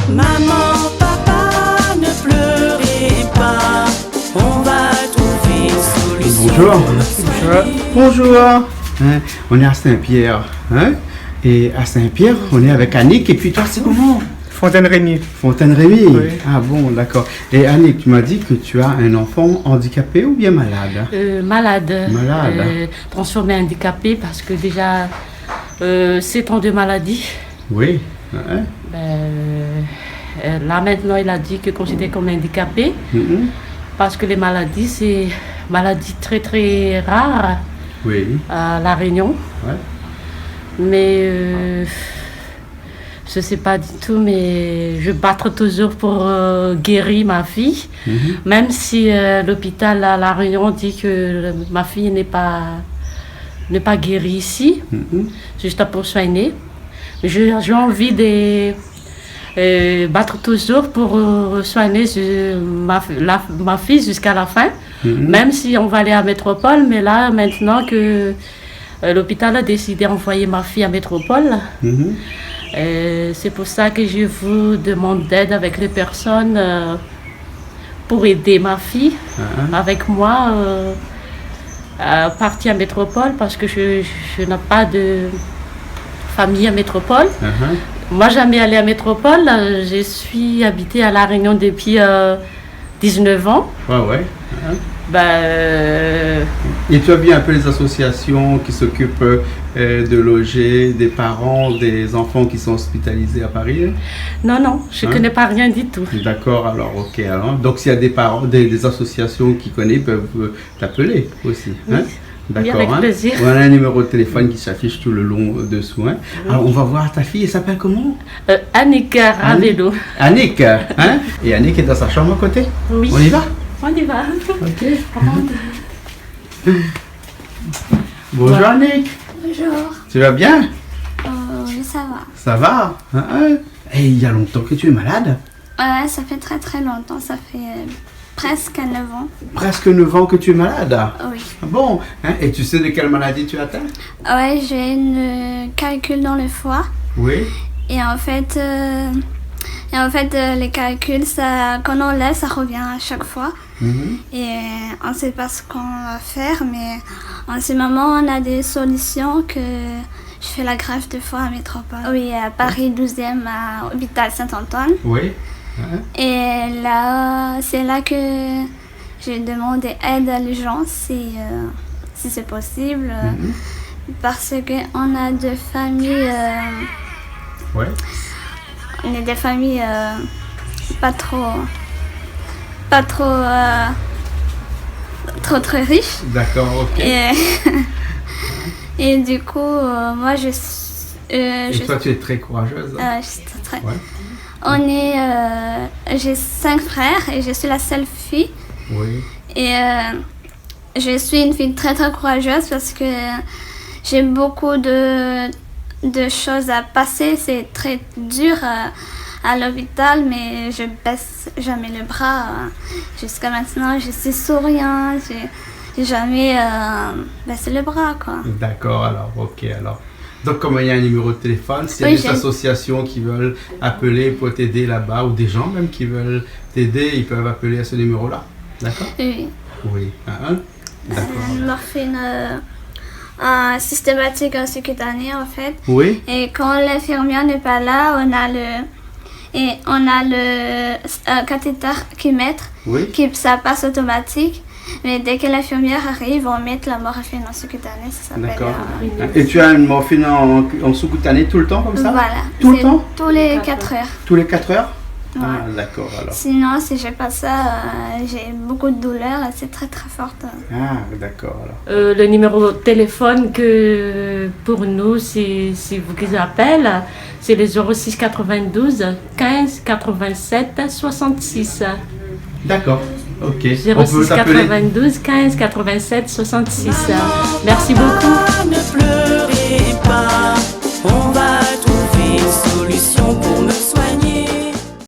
Maman, papa, ne pleurez pas, on va trouver une solution. Bonjour. Bonjour. Hein, on est à Saint-Pierre. Hein? Et à Saint-Pierre, on est avec Annick. Et puis toi, c'est comment? Fontaine-Rémy. Fontaine-Rémy. Oui. Ah bon, d'accord. Et Annick, tu m'as dit que tu as un enfant handicapé ou bien malade? Malade. Malade. Transformé handicapé parce que déjà, 7 ans de maladie. Oui. Hein? Là maintenant, il a dit que considéré comme handicapé parce que les maladies, c'est maladie très très rare Oui. à La Réunion. Ouais. Mais je ne sais pas du tout, mais je battrai toujours pour guérir ma fille. Même si l'hôpital à La Réunion dit que ma fille n'est pas guérie ici, juste pour soigner. J'ai envie de battre toujours pour soigner ma fille jusqu'à la fin. Même si on va aller à Métropole, mais là, maintenant que l'hôpital a décidé d'envoyer ma fille à Métropole, c'est pour ça que je vous demande d'aide avec les personnes pour aider ma fille avec moi à partir à Métropole parce que je n'ai pas de famille à Métropole. Moi, jamais allé à Métropole. Je suis habitée à La Réunion depuis 19 ans. Ouais. Et tu as vu un peu les associations qui s'occupent de loger des parents, des enfants qui sont hospitalisés à Paris? Non, je ne connais pas rien du tout. D'accord, alors ok. Alors, donc s'il y a des parents, des associations qui connaissent, peuvent t'appeler aussi. Hein? D'accord. Oui, avec plaisir. On a un numéro de téléphone qui s'affiche tout le long dessous. Hein? Alors on va voir ta fille, elle s'appelle comment? Annick Ravelo. Annick, hein? Et Annick est dans sa chambre à côté? Oui. On y va? On y va. Ok. Bonjour Annick. Bonjour. Tu vas bien? Oui, ça va. Ça va? Et il y a longtemps que tu es malade? Ouais, ça fait très très longtemps. Ça fait presque 9 ans. Presque 9 ans que tu es malade? Oui. Ah bon? Hein? Et tu sais de quelle maladie tu es atteint? Ouais, j'ai une calcul dans le foie. Oui. Et en fait, les calculs, ça, quand on lève, ça revient à chaque fois. Et on ne sait pas ce qu'on va faire, mais en ce moment, on a des solutions que je fais la greffe de foie à Métropole. Oui, à Paris 12e, à l'hôpital Saint-Antoine. Oui. Et là, c'est là que j'ai demandé aide à l'urgence si c'est possible. Parce qu'on a deux familles. Ouais. On est des familles pas trop très riches. D'accord, ok. Et du coup, moi je Et toi, tu es très courageuse. je suis très. Ouais. J'ai 5 frères et je suis la seule fille. Oui. Et je suis une fille très très courageuse parce que j'ai beaucoup de choses à passer. C'est très dur à l'hôpital, mais je baisse jamais le bras. Jusqu'à maintenant, je suis souriante. J'ai jamais baissé le bras, quoi. D'accord, alors, ok, alors. Donc, comme il y a un numéro de téléphone, s'il y a des associations qui veulent appeler pour t'aider là-bas, ou des gens même qui veulent t'aider, ils peuvent appeler à ce numéro-là. D'accord? Oui. Oui. D'accord. Morphine systématique en cutanée, en fait. Oui. Et quand l'infirmière n'est pas là, on a le cathéter qui met, ça passe automatique. Mais dès que l'infirmière arrive, on met la morphine en sous-cutanée, ça s'appelle. D'accord. Et tu as une morphine en sous-cutanée tout le temps comme ça? Voilà. Tout le temps? Tous les 4 heures. Tous les 4 heures? Ouais. Ah, d'accord, alors. Sinon, si j'ai pas ça, j'ai beaucoup de douleurs et c'est très très forte. Ah, d'accord, alors. Le numéro de téléphone que pour nous, si vous qui appelez, c'est le 06 92 15 87 66. D'accord, ok. 06 92 15 87 66. Merci beaucoup. Ne pleurez pas, on va trouver une solution pour me